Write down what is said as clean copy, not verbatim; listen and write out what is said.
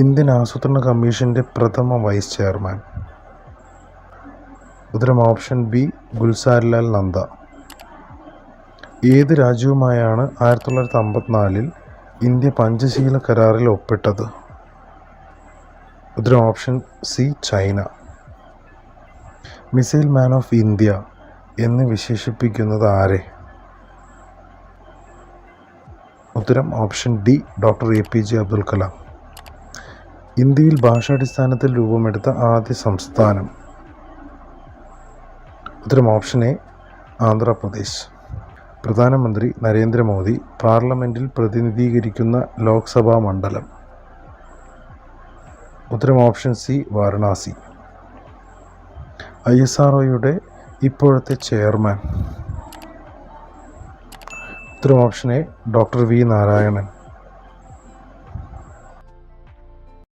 Indian ആസൂത്രണ കമ്മീഷൻ്റെ പ്രഥമ വൈസ് ചെയർമാൻ? ഉത്തരം ഓപ്ഷൻ ബി ഗുൽസാരിലാൽ നന്ദ. ഏത് രാജ്യവുമായാണ് 1954 ഇന്ത്യ പഞ്ചശീല കരാറിൽ ഒപ്പിട്ടത്? ഉത്തരം option C China. Missile man of India എന്ന് വിശേഷിപ്പിക്കുന്നത് ആരെ? ഉത്തരം option D doctor APJ Abdul Kalam. ഇന്ത്യയിൽ ഭാഷാടിസ്ഥാനത്തിൽ രൂപമെടുത്ത ആദ്യ സംസ്ഥാനം? ഉത്തരം ഓപ്ഷൻ എ ആന്ധ്രാപ്രദേശ്. പ്രധാനമന്ത്രി നരേന്ദ്രമോദി പാർലമെൻറ്റിൽ പ്രതിനിധീകരിക്കുന്ന ലോക്സഭാ മണ്ഡലം? ഉത്തരം ഓപ്ഷൻ സി വാരണാസി. ISROയുടെ ഇപ്പോഴത്തെ ചെയർമാൻ? ഉത്തരം option A doctor V Narayanan.